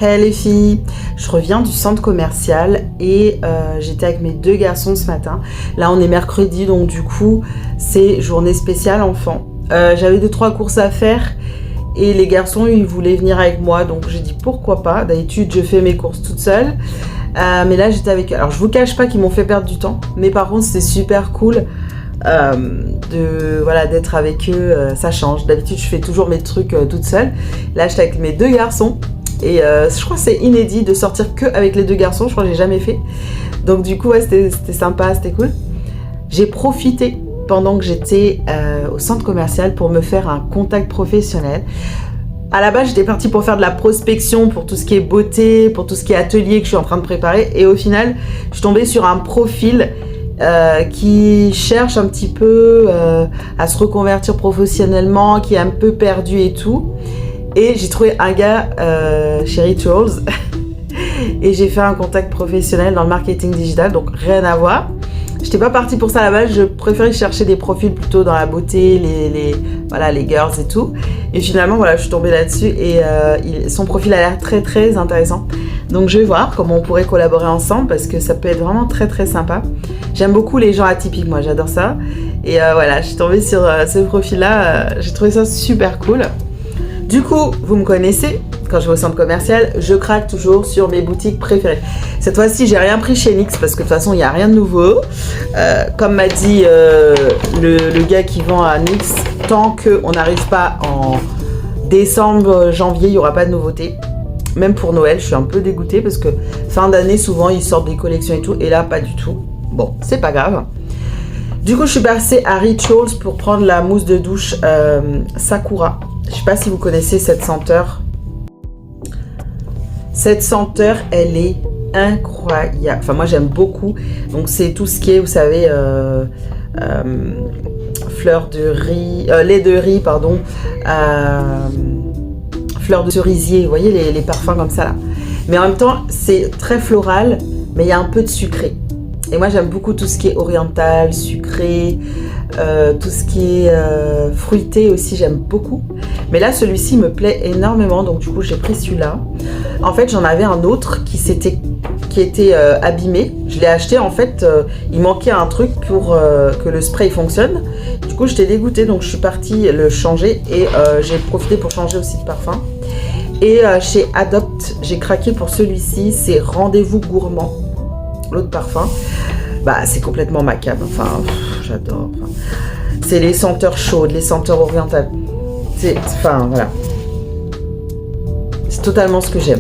Hey les filles, je reviens du centre commercial et j'étais avec mes deux garçons ce matin. Là on est mercredi donc du coup c'est journée spéciale enfant. J'avais 2-3 courses à faire et les garçons ils voulaient venir avec moi donc j'ai dit pourquoi pas. D'habitude je fais mes courses toute seule mais là j'étais avec eux. Alors je vous cache pas qu'ils m'ont fait perdre du temps mais par contre c'était super cool d'être avec eux, ça change. D'habitude je fais toujours mes trucs toute seule. Là j'étais avec mes deux garçons. Et je crois que c'est inédit de sortir que avec les deux garçons, je crois que j'ai jamais fait. Donc du coup, ouais, c'était sympa, c'était cool. J'ai profité pendant que j'étais au centre commercial pour me faire un contact professionnel. À la base, j'étais partie pour faire de la prospection, pour tout ce qui est beauté, pour tout ce qui est atelier que je suis en train de préparer. Et au final, je suis tombée sur un profil qui cherche un petit peu à se reconvertir professionnellement, qui est un peu perdu et tout. Et j'ai trouvé un gars chez Rituals et j'ai fait un contact professionnel dans le marketing digital, donc rien à voir. J'étais pas partie pour ça à la base, je préférais chercher des profils plutôt dans la beauté, les girls et tout. Et finalement, voilà, je suis tombée là-dessus et son profil a l'air très très intéressant. Donc je vais voir comment on pourrait collaborer ensemble parce que ça peut être vraiment très très sympa. J'aime beaucoup les gens atypiques, moi j'adore ça. Et voilà, je suis tombée sur ce profil-là, j'ai trouvé ça super cool. Du coup, vous me connaissez, quand je vais au centre commercial, je craque toujours sur mes boutiques préférées. Cette fois-ci, j'ai rien pris chez NYX parce que de toute façon, il n'y a rien de nouveau. Comme m'a dit le gars qui vend à NYX, tant qu'on n'arrive pas en décembre, janvier, il n'y aura pas de nouveauté. Même pour Noël, je suis un peu dégoûtée parce que fin d'année, souvent, ils sortent des collections et tout. Et là, pas du tout. Bon, c'est pas grave. Du coup, je suis passée à Rituals pour prendre la mousse de douche Sakura. Je sais pas si vous connaissez cette senteur. Cette senteur, elle est incroyable. Enfin, moi, j'aime beaucoup. Donc, c'est tout ce qui est, vous savez, fleur de riz, lait de riz, pardon, fleur de cerisier. Vous voyez les parfums comme ça, là. Mais en même temps, c'est très floral, mais il y a un peu de sucré. Et moi, j'aime beaucoup tout ce qui est oriental, sucré, tout ce qui est fruité aussi, j'aime beaucoup. Mais là, celui-ci me plaît énormément, donc du coup, j'ai pris celui-là. En fait, j'en avais un autre qui était abîmé. Je l'ai acheté, en fait, il manquait un truc pour que le spray fonctionne. Du coup, j'étais dégoûtée, donc je suis partie le changer et j'ai profité pour changer aussi de parfum. Et chez Adopt, j'ai craqué pour celui-ci, c'est Rendez-vous Gourmand. L'autre parfum, bah c'est complètement ma cam. Enfin, j'adore. Enfin, c'est les senteurs chaudes, les senteurs orientales. Enfin, voilà. C'est totalement ce que j'aime.